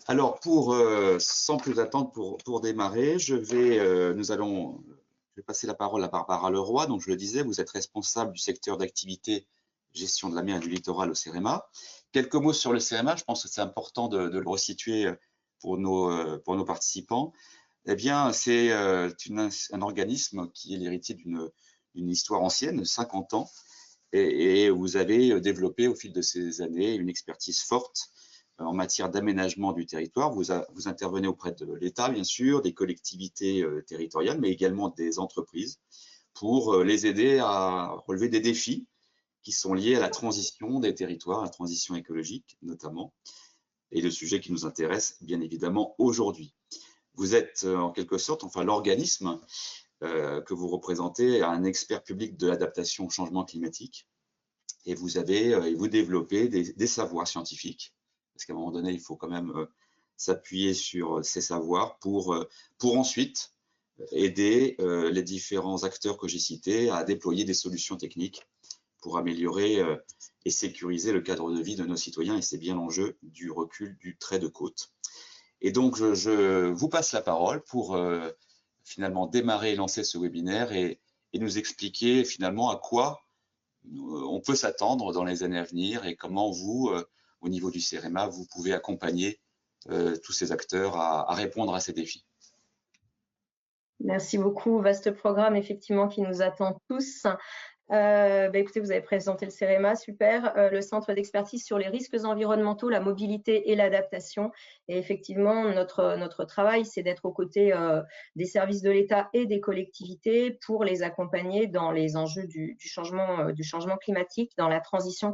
Alors, sans plus attendre, pour démarrer, je vais passer la parole à Barbara Leroy. Donc, je le disais, vous êtes responsable du secteur d'activité gestion de la mer et du littoral au CEREMA. Quelques mots sur le CEREMA, je pense que c'est important de le resituer pour nos participants. Eh bien, c'est un organisme qui est l'héritier d'une histoire ancienne, 50 ans, et vous avez développé au fil de ces années une expertise forte en matière d'aménagement du territoire. Vous intervenez auprès de l'État, bien sûr, des collectivités territoriales, mais également des entreprises pour les aider à relever des défis qui sont liés à la transition des territoires, la transition écologique notamment, et le sujet qui nous intéresse bien évidemment aujourd'hui. Vous êtes en quelque sorte, enfin l'organisme que vous représentez, un expert public de l'adaptation au changement climatique, et vous développez des savoirs scientifiques, parce qu'à un moment donné, il faut quand même s'appuyer sur ces savoirs pour ensuite aider les différents acteurs que j'ai cités à déployer des solutions techniques pour améliorer et sécuriser le cadre de vie de nos citoyens, et c'est bien l'enjeu du recul du trait de côte. Et donc, je vous passe la parole pour finalement démarrer et lancer ce webinaire et nous expliquer finalement à quoi on peut s'attendre dans les années à venir et comment vous, au niveau du CEREMA, vous pouvez accompagner tous ces acteurs à répondre à ces défis. Merci beaucoup, vaste programme effectivement qui nous attend tous. Écoutez, vous avez présenté le CEREMA, super. Le centre d'expertise sur les risques environnementaux, la mobilité et l'adaptation. Et effectivement, notre travail, c'est d'être aux côtés des services de l'État et des collectivités pour les accompagner dans les enjeux du changement climatique, dans la transition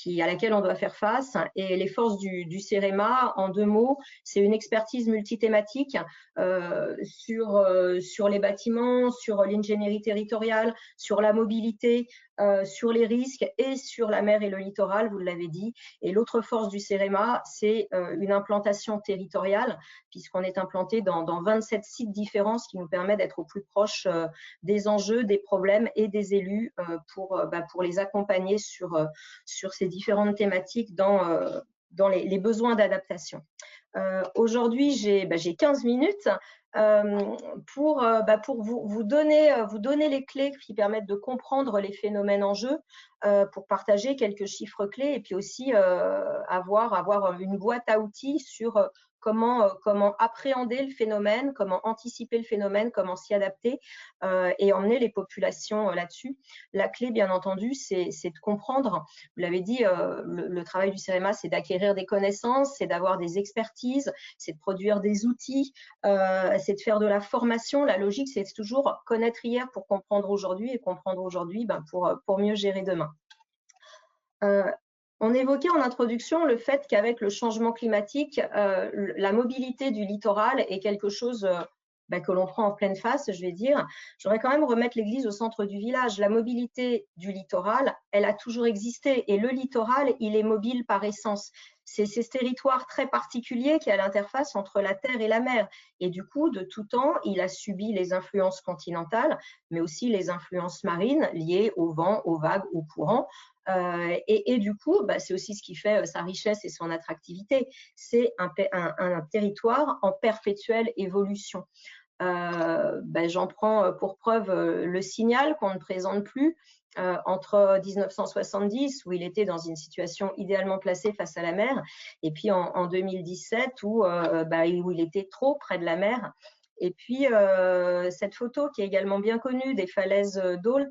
à laquelle on doit faire face. Et les forces du CEREMA, en 2 mots, c'est une expertise multithématique sur les bâtiments, sur l'ingénierie territoriale, sur la mobilité, sur les risques et sur la mer et le littoral, vous l'avez dit. Et l'autre force du CEREMA, c'est une implantation territoriale, puisqu'on est implanté dans 27 sites différents, ce qui nous permet d'être au plus proche des enjeux, des problèmes et des élus pour les accompagner sur ces différentes thématiques dans les besoins d'adaptation. Aujourd'hui, j'ai 15 minutes pour vous donner les clés qui permettent de comprendre les phénomènes en jeu, pour partager quelques chiffres clés et puis aussi avoir une boîte à outils sur comment appréhender le phénomène, comment anticiper le phénomène, comment s'y adapter et emmener les populations là-dessus. La clé, bien entendu, c'est de comprendre. Vous l'avez dit, le travail du CEREMA, c'est d'acquérir des connaissances, c'est d'avoir des expertises, c'est de produire des outils, c'est de faire de la formation. La logique, c'est toujours connaître hier pour comprendre aujourd'hui et comprendre aujourd'hui pour mieux gérer demain. On évoquait en introduction le fait qu'avec le changement climatique, la mobilité du littoral est quelque chose que l'on prend en pleine face, je vais dire. J'aurais quand même remettre l'église au centre du village. La mobilité du littoral, elle a toujours existé et le littoral, il est mobile par essence. C'est ce territoire très particulier qui est à l'interface entre la terre et la mer. Et du coup, de tout temps, il a subi les influences continentales, mais aussi les influences marines liées au vent, aux vagues, aux courants. Et du coup, c'est aussi ce qui fait sa richesse et son attractivité. C'est un territoire en perpétuelle évolution. J'en prends pour preuve le Signal qu'on ne présente plus entre 1970 où il était dans une situation idéalement placée face à la mer et puis en 2017 où il était trop près de la mer. Et puis, cette photo qui est également bien connue des falaises d'Ault,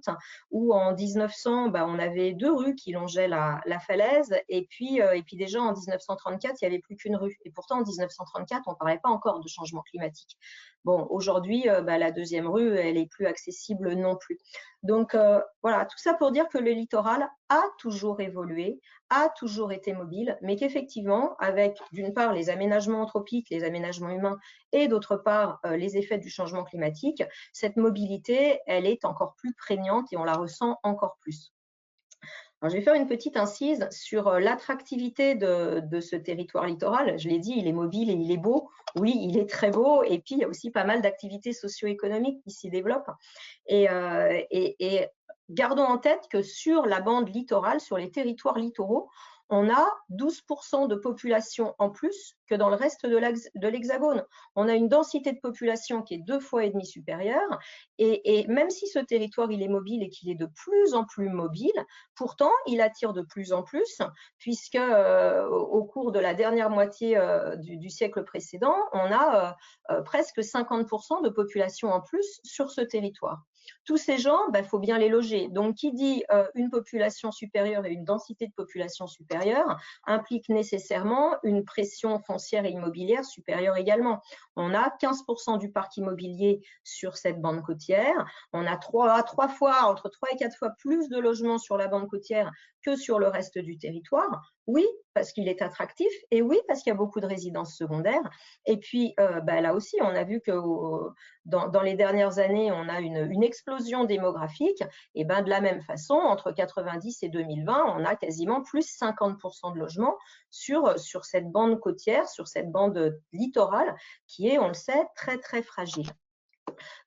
où en 1900, on avait 2 rues qui longeaient la falaise. Et puis déjà en 1934, il n'y avait plus qu'une rue. Et pourtant, en 1934, on ne parlait pas encore de changement climatique. Bon, aujourd'hui, la 2e rue, elle n'est plus accessible non plus. Donc, voilà, tout ça pour dire que le littoral a toujours évolué, a toujours été mobile, mais qu'effectivement, avec d'une part les aménagements anthropiques, les aménagements humains, et d'autre part les effets du changement climatique, cette mobilité, elle est encore plus prégnante et on la ressent encore plus. Alors, je vais faire une petite incise sur l'attractivité de ce territoire littoral. Je l'ai dit, il est mobile et il est beau. Oui, il est très beau. Et puis, il y a aussi pas mal d'activités socio-économiques qui s'y développent. Et gardons en tête que sur la bande littorale, sur les territoires littoraux, on a 12% de population en plus que dans le reste de l'Hexagone. On a une densité de population qui est 2,5 fois supérieure, et même si ce territoire il est mobile et qu'il est de plus en plus mobile, pourtant il attire de plus en plus, puisque au cours de la dernière moitié du siècle précédent, on a presque 50% de population en plus sur ce territoire. Tous ces gens, il faut bien les loger. Donc, qui dit une population supérieure et une densité de population supérieure implique nécessairement une pression foncière et immobilière supérieure également. On a 15% du parc immobilier sur cette bande côtière. On a entre 3 et 4 fois plus de logements sur la bande côtière que sur le reste du territoire. Oui, parce qu'il est attractif, et oui, parce qu'il y a beaucoup de résidences secondaires. Et puis, là aussi, on a vu que dans les dernières années, on a une explosion démographique. Et de la même façon, entre 90 et 2020, on a quasiment plus 50% de logements sur cette bande côtière, sur cette bande littorale, qui est, on le sait, très, très fragile.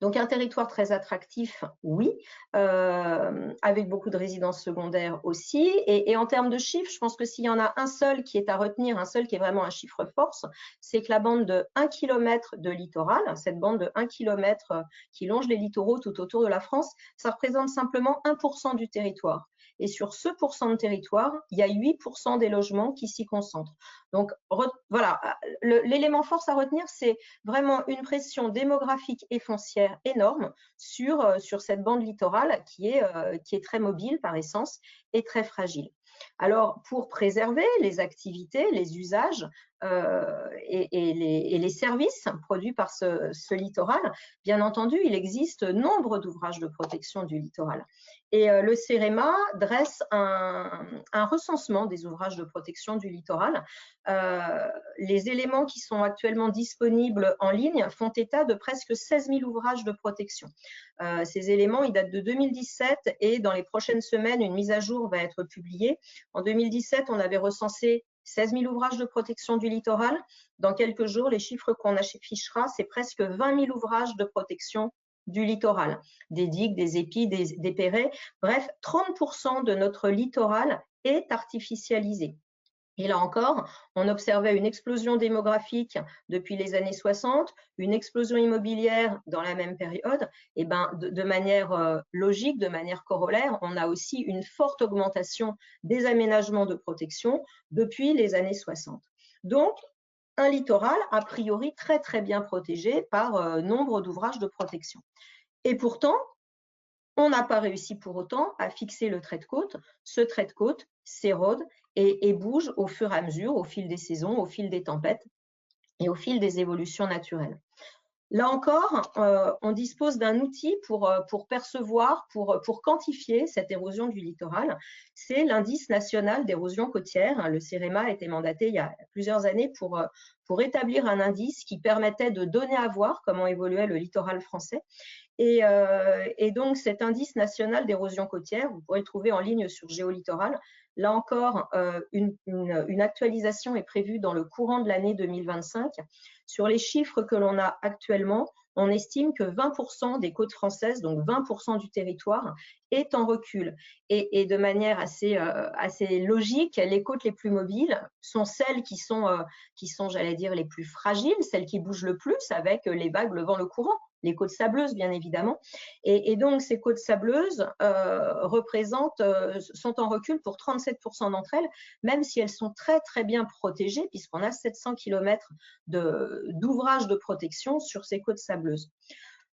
Donc, un territoire très attractif, oui, avec beaucoup de résidences secondaires aussi. Et en termes de chiffres, je pense que s'il y en a un seul qui est à retenir, un seul qui est vraiment un chiffre force, c'est que la bande de 1 km de littoral, cette bande de 1 km qui longe les littoraux tout autour de la France, ça représente simplement 1% du territoire. Et sur ce pourcent de territoire, il y a 8% des logements qui s'y concentrent. Donc, voilà, l'élément force à retenir, c'est vraiment une pression démographique et foncière énorme sur cette bande littorale qui est très mobile par essence et très fragile. Alors, pour préserver les activités, les usages et les services produits par ce littoral, bien entendu, il existe nombre d'ouvrages de protection du littoral. Et le CEREMA dresse un recensement des ouvrages de protection du littoral. Les éléments qui sont actuellement disponibles en ligne font état de presque 16 000 ouvrages de protection. Ces éléments, ils datent de 2017 et dans les prochaines semaines, une mise à jour va être publiée. En 2017, on avait recensé 16 000 ouvrages de protection du littoral. Dans quelques jours, les chiffres qu'on affichera, c'est presque 20 000 ouvrages de protection du littoral, des digues, des épis, des perrets. Bref, 30% de notre littoral est artificialisé. Et là encore, on observait une explosion démographique depuis les années 60, une explosion immobilière dans la même période. Et de manière logique, de manière corollaire, on a aussi une forte augmentation des aménagements de protection depuis les années 60. Donc, un littoral a priori très très bien protégé par nombre d'ouvrages de protection. Et pourtant, on n'a pas réussi pour autant à fixer le trait de côte. Ce trait de côte s'érode et bouge au fur et à mesure, au fil des saisons, au fil des tempêtes et au fil des évolutions naturelles. Là encore, on dispose d'un outil pour percevoir, pour quantifier cette érosion du littoral. C'est l'indice national d'érosion côtière. Le CEREMA a été mandaté il y a plusieurs années pour établir un indice qui permettait de donner à voir comment évoluait le littoral français. Et donc, cet indice national d'érosion côtière, vous pourrez le trouver en ligne sur Géolittoral. Là encore, une actualisation est prévue dans le courant de l'année 2025. Sur les chiffres que l'on a actuellement, on estime que 20% des côtes françaises, donc 20% du territoire, est en recul. Et de manière assez logique, les côtes les plus mobiles sont celles qui sont, j'allais dire, les plus fragiles, celles qui bougent le plus avec les vagues, le vent, le courant. Les côtes sableuses, bien évidemment. Et donc, ces côtes sableuses sont en recul pour 37% d'entre elles, même si elles sont très, très bien protégées, puisqu'on a 700 km d'ouvrages de protection sur ces côtes sableuses.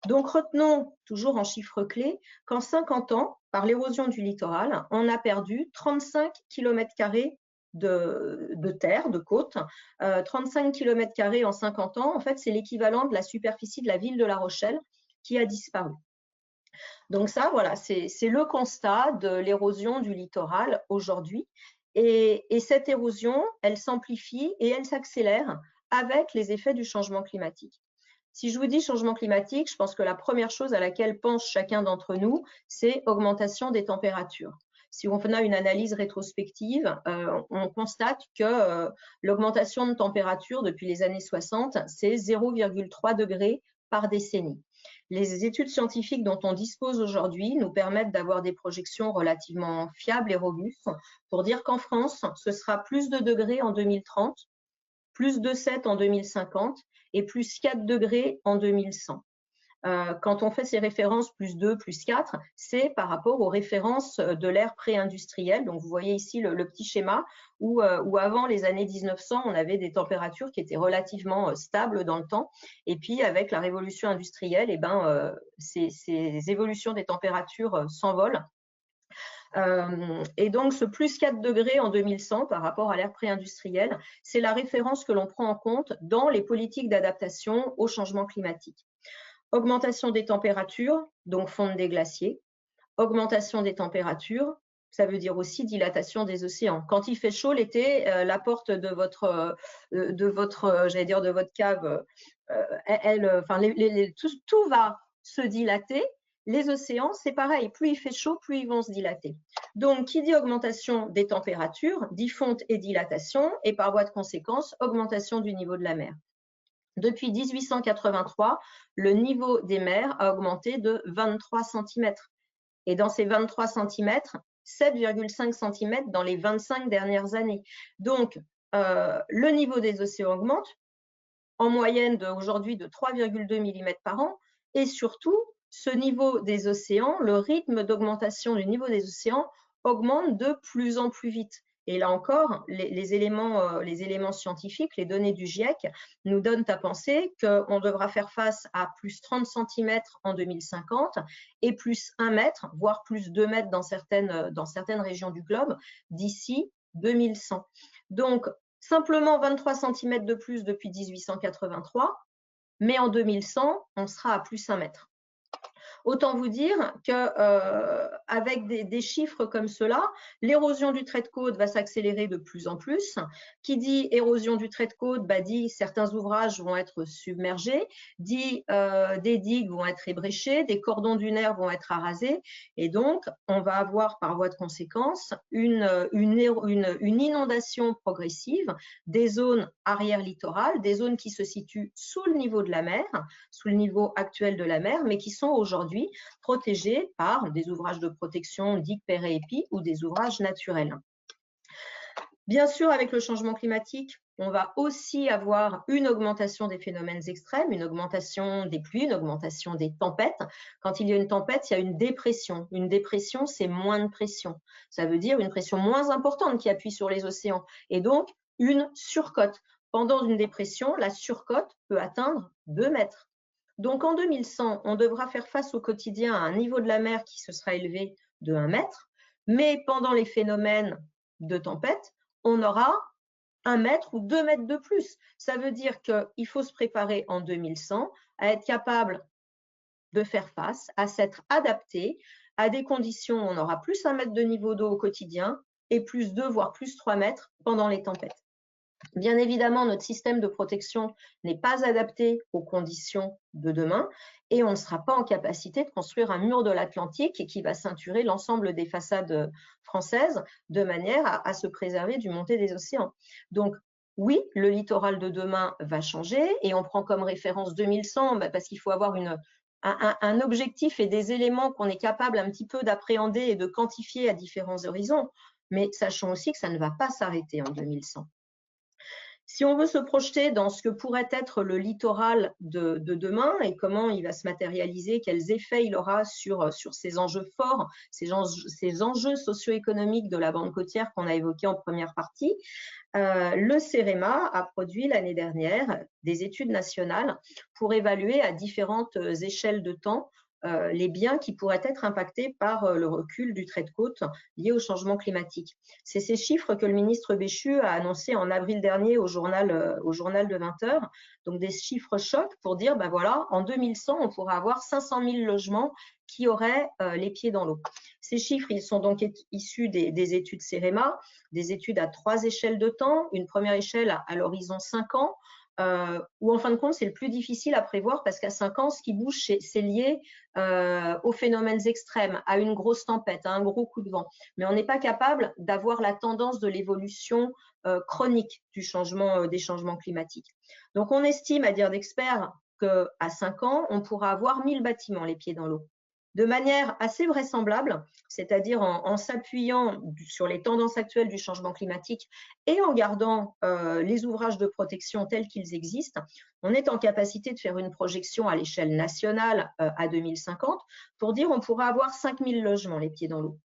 Donc, retenons toujours en chiffres clés qu'en 50 ans, par l'érosion du littoral, on a perdu 35 km² de terre, de côte, 35 km² en 50 ans, en fait, c'est l'équivalent de la superficie de la ville de La Rochelle qui a disparu. Donc ça, voilà, c'est le constat de l'érosion du littoral aujourd'hui. Et cette érosion, elle s'amplifie et elle s'accélère avec les effets du changement climatique. Si je vous dis changement climatique, je pense que la première chose à laquelle pense chacun d'entre nous, c'est augmentation des températures. Si on a une analyse rétrospective, on constate que l'augmentation de température depuis les années 60, c'est 0,3 degrés par décennie. Les études scientifiques dont on dispose aujourd'hui nous permettent d'avoir des projections relativement fiables et robustes pour dire qu'en France, ce sera plus de degrés en 2030, plus de 7 en 2050 et plus 4 degrés en 2100. Quand on fait ces références plus 2, plus 4, c'est par rapport aux références de l'ère pré-industrielle. Donc, vous voyez ici le petit schéma où avant les années 1900, on avait des températures qui étaient relativement stables dans le temps. Et puis, avec la révolution industrielle, eh ben, ces évolutions des températures s'envolent. Et donc, ce plus 4 degrés en 2100 par rapport à l'ère pré-industrielle, c'est la référence que l'on prend en compte dans les politiques d'adaptation au changement climatique. Augmentation des températures, donc fonte des glaciers. Augmentation des températures, ça veut dire aussi dilatation des océans. Quand il fait chaud l'été, la porte de votre cave, tout va se dilater. Les océans, c'est pareil, plus il fait chaud, plus ils vont se dilater. Donc, qui dit augmentation des températures, dit fonte et dilatation, et par voie de conséquence, augmentation du niveau de la mer. Depuis 1883, le niveau des mers a augmenté de 23 cm. Et dans ces 23 cm, 7,5 cm dans les 25 dernières années. Donc, le niveau des océans augmente, en moyenne aujourd'hui de 3,2 mm par an. Et surtout, ce niveau des océans, le rythme d'augmentation du niveau des océans augmente de plus en plus vite. Et là encore, les éléments scientifiques, les données du GIEC nous donnent à penser qu'on devra faire face à plus 30 cm en 2050 et plus 1 mètre, voire plus 2 mètres dans certaines régions du globe d'ici 2100. Donc, simplement 23 cm de plus depuis 1883, mais en 2100, on sera à plus 1 mètre. Autant vous dire qu'avec des chiffres comme cela, l'érosion du trait de côte va s'accélérer de plus en plus. Qui dit érosion du trait de côte, dit certains ouvrages vont être submergés, dit des digues vont être ébréchées, des cordons dunaires vont être arasés, et donc on va avoir par voie de conséquence une inondation progressive des zones arrière-littorales, des zones qui se situent sous le niveau de la mer, sous le niveau actuel de la mer, mais qui sont aujourd'hui protégés par des ouvrages de protection dits Perret et Py ou des ouvrages naturels. Bien sûr, avec le changement climatique, on va aussi avoir une augmentation des phénomènes extrêmes, une augmentation des pluies, une augmentation des tempêtes. Quand il y a une tempête, il y a une dépression. Une dépression, c'est moins de pression. Ça veut dire une pression moins importante qui appuie sur les océans et donc une surcote. Pendant une dépression, la surcote peut atteindre 2 mètres. Donc, en 2100, on devra faire face au quotidien à un niveau de la mer qui se sera élevé de 1 mètre, mais pendant les phénomènes de tempête, on aura 1 mètre ou 2 mètres de plus. Ça veut dire qu'il faut se préparer en 2100 à être capable de faire face, à s'être adapté à des conditions où on aura plus 1 mètre de niveau d'eau au quotidien et plus 2, voire plus 3 mètres pendant les tempêtes. Bien évidemment, notre système de protection n'est pas adapté aux conditions de demain et on ne sera pas en capacité de construire un mur de l'Atlantique qui va ceinturer l'ensemble des façades françaises de manière à se préserver du montée des océans. Donc, oui, le littoral de demain va changer et on prend comme référence 2100 parce qu'il faut avoir un objectif et des éléments qu'on est capable un petit peu d'appréhender et de quantifier à différents horizons. Mais sachons aussi que ça ne va pas s'arrêter en 2100. Si on veut se projeter dans ce que pourrait être le littoral de demain et comment il va se matérialiser, quels effets il aura sur ces enjeux forts, ces enjeux socio-économiques de la bande côtière qu'on a évoqués en première partie, le CEREMA a produit l'année dernière des études nationales pour évaluer à différentes échelles de temps les biens qui pourraient être impactés par le recul du trait de côte lié au changement climatique. C'est ces chiffres que le ministre Béchu a annoncés en avril dernier au journal de 20 heures, donc des chiffres chocs pour dire, voilà, en 2100, on pourra avoir 500 000 logements qui auraient les pieds dans l'eau. Ces chiffres, ils sont donc issus des études CEREMA, des études à 3 échelles de temps, une première échelle à l'horizon 5 ans, où en fin de compte, c'est le plus difficile à prévoir parce qu'à 5 ans, ce qui bouge, c'est lié aux phénomènes extrêmes, à une grosse tempête, à un gros coup de vent. Mais on n'est pas capable d'avoir la tendance de l'évolution chronique des changements climatiques. Donc, on estime, à dire d'experts, qu'à 5 ans, on pourra avoir 1000 bâtiments les pieds dans l'eau. De manière assez vraisemblable, c'est-à-dire en s'appuyant sur les tendances actuelles du changement climatique et en gardant les ouvrages de protection tels qu'ils existent, on est en capacité de faire une projection à l'échelle nationale à 2050 pour dire on pourra avoir 5000 logements les pieds dans l'eau.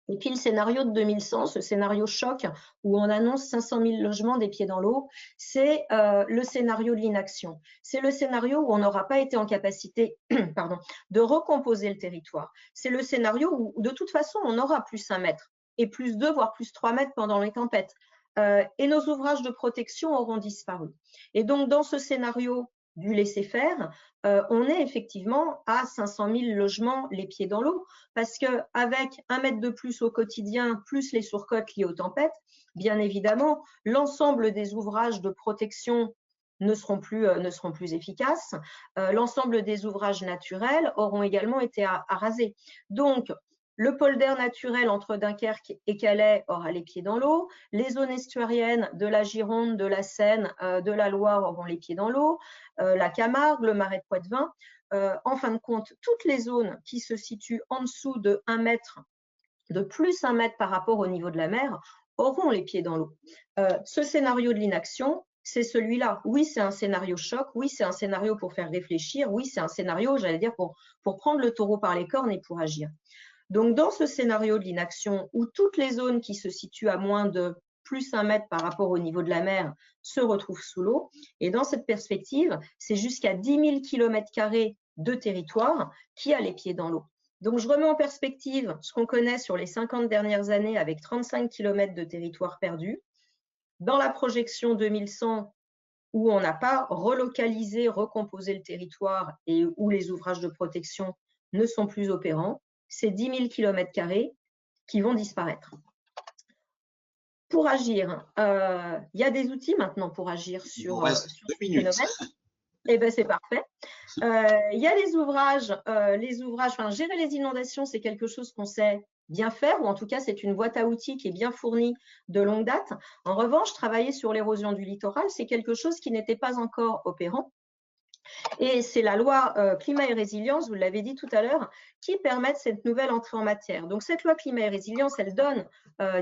Et puis le scénario de 2100, ce scénario choc où on annonce 500 000 logements des pieds dans l'eau, c'est le scénario de l'inaction. C'est le scénario où on n'aura pas été en capacité de recomposer le territoire. C'est le scénario où de toute façon on aura plus 1 mètre et plus 2, voire plus 3 mètres pendant les tempêtes. Et nos ouvrages de protection auront disparu. Et donc dans ce scénario du laisser-faire, on est effectivement à 500 000 logements les pieds dans l'eau, parce qu'avec 1 mètre de plus au quotidien, plus les surcotes liées aux tempêtes, bien évidemment, l'ensemble des ouvrages de protection ne seront plus efficaces. L'ensemble des ouvrages naturels auront également été arasés. Donc, le polder naturel entre Dunkerque et Calais aura les pieds dans l'eau. Les zones estuariennes de la Gironde, de la Seine, de la Loire auront les pieds dans l'eau. La Camargue, le Marais de Poitevin. En fin de compte, toutes les zones qui se situent en dessous de 1 mètre, de plus 1 mètre par rapport au niveau de la mer, auront les pieds dans l'eau. Ce scénario de l'inaction, c'est celui-là. Oui, c'est un scénario choc. Oui, c'est un scénario pour faire réfléchir. Oui, c'est un scénario, j'allais dire, pour prendre le taureau par les cornes et pour agir. Donc, dans ce scénario de l'inaction, où toutes les zones qui se situent à moins de plus 1 mètre par rapport au niveau de la mer se retrouvent sous l'eau, et dans cette perspective, c'est jusqu'à 10 000 km² de territoire qui a les pieds dans l'eau. Donc, je remets en perspective ce qu'on connaît sur les 50 dernières années avec 35 km de territoire perdu. Dans la projection 2100, où on n'a pas relocalisé, recomposé le territoire et où les ouvrages de protection ne sont plus opérants, c'est 10 000 km² qui vont disparaître. Pour agir, il y a des outils maintenant pour agir sur ce phénomène. Eh bien, c'est parfait. Il y a les ouvrages, gérer les inondations, c'est quelque chose qu'on sait bien faire, ou en tout cas, c'est une boîte à outils qui est bien fournie de longue date. En revanche, travailler sur l'érosion du littoral, c'est quelque chose qui n'était pas encore opérant. Et c'est la loi climat et résilience, vous l'avez dit tout à l'heure, qui permet cette nouvelle entrée en matière. Donc cette loi climat et résilience, elle donne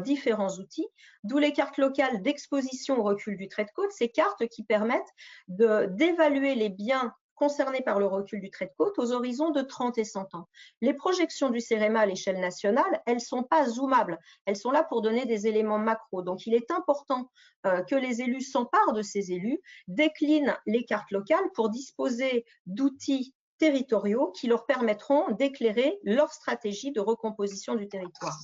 différents outils, d'où les cartes locales d'exposition au recul du trait de côte, ces cartes qui permettent d'évaluer les biens concernés par le recul du trait de côte aux horizons de 30 et 100 ans. Les projections du CEREMA à l'échelle nationale, elles ne sont pas zoomables, elles sont là pour donner des éléments macro. Donc il est important que les élus s'emparent de ces élus, déclinent les cartes locales pour disposer d'outils territoriaux qui leur permettront d'éclairer leur stratégie de recomposition du territoire.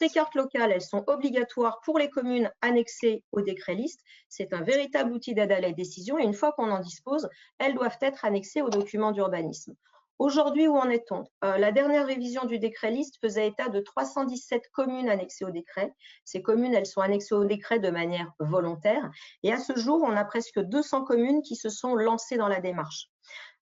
Ces cartes locales, elles sont obligatoires pour les communes annexées au décret liste. C'est un véritable outil d'aide à la décision et une fois qu'on en dispose, elles doivent être annexées aux documents d'urbanisme. Aujourd'hui, où en est-on? La dernière révision du décret liste faisait état de 317 communes annexées au décret. Ces communes, elles sont annexées au décret de manière volontaire. Et à ce jour, on a presque 200 communes qui se sont lancées dans la démarche.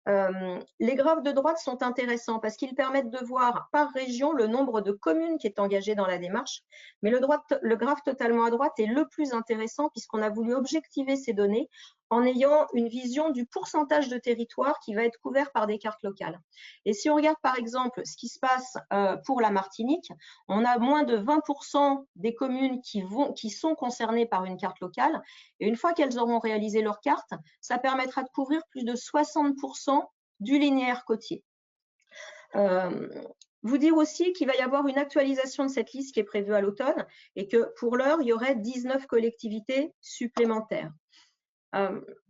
Les graphes de droite sont intéressants parce qu'ils permettent de voir par région le nombre de communes qui est engagé dans la démarche. Mais le graphe totalement à droite est le plus intéressant puisqu'on a voulu objectiver ces données en ayant une vision du pourcentage de territoire qui va être couvert par des cartes locales. Et si on regarde par exemple ce qui se passe pour la Martinique, on a moins de 20% des communes qui sont concernées par une carte locale. Et une fois qu'elles auront réalisé leur carte, ça permettra de couvrir plus de 60% du linéaire côtier. Vous dire aussi qu'il va y avoir une actualisation de cette liste qui est prévue à l'automne et que pour l'heure, il y aurait 19 collectivités supplémentaires.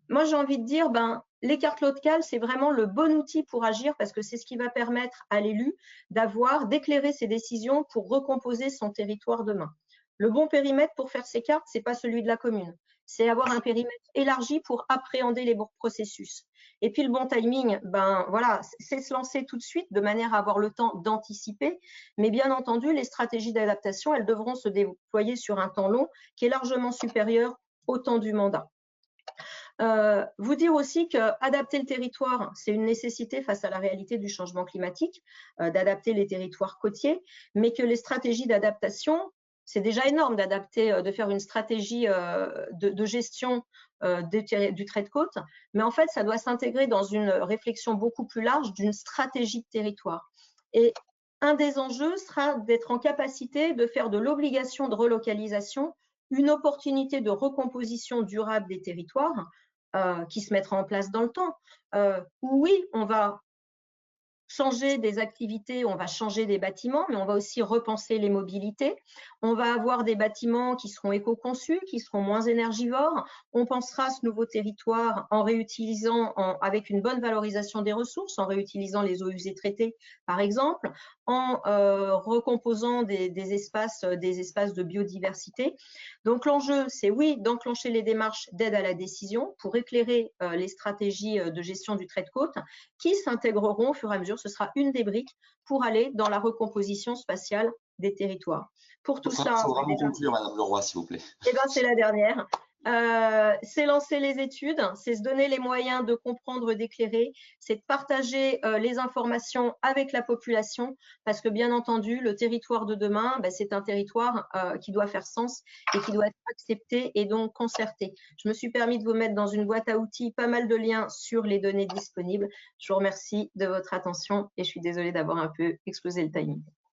Moi, j'ai envie de dire, les cartes locales, c'est vraiment le bon outil pour agir parce que c'est ce qui va permettre à l'élu d'éclairer ses décisions pour recomposer son territoire demain. Le bon périmètre pour faire ces cartes, ce n'est pas celui de la commune. C'est avoir un périmètre élargi pour appréhender les bons processus. Et puis le bon timing, voilà, c'est se lancer tout de suite de manière à avoir le temps d'anticiper. Mais bien entendu, les stratégies d'adaptation, elles devront se déployer sur un temps long qui est largement supérieur au temps du mandat. Vous dire aussi qu'adapter le territoire, c'est une nécessité face à la réalité du changement climatique, d'adapter les territoires côtiers, mais que les stratégies d'adaptation, c'est déjà énorme d'adapter, de faire une stratégie de gestion du trait de côte, mais en fait, ça doit s'intégrer dans une réflexion beaucoup plus large d'une stratégie de territoire. Et un des enjeux sera d'être en capacité de faire de l'obligation de relocalisation une opportunité de recomposition durable des territoires qui se mettra en place dans le temps. Oui, on va changer des activités, on va changer des bâtiments, mais on va aussi repenser les mobilités. On va avoir des bâtiments qui seront éco-conçus, qui seront moins énergivores. On pensera ce nouveau territoire en réutilisant, avec une bonne valorisation des ressources, en réutilisant les eaux usées traitées, par exemple, en recomposant des espaces de biodiversité. Donc l'enjeu, c'est oui, d'enclencher les démarches d'aide à la décision pour éclairer les stratégies de gestion du trait de côte qui s'intégreront au fur et à mesure. Ce sera une des briques pour aller dans la recomposition spatiale des territoires. Pour tout ça, il faut vraiment conclure, Madame Leroy, s'il vous plaît. Eh ben, c'est la dernière. C'est lancer les études, c'est se donner les moyens de comprendre, d'éclairer, c'est de partager les informations avec la population, parce que bien entendu, le territoire de demain, ben, c'est un territoire qui doit faire sens et qui doit être accepté et donc concerté. Je me suis permis de vous mettre dans une boîte à outils pas mal de liens sur les données disponibles. Je vous remercie de votre attention et je suis désolée d'avoir un peu explosé le timing.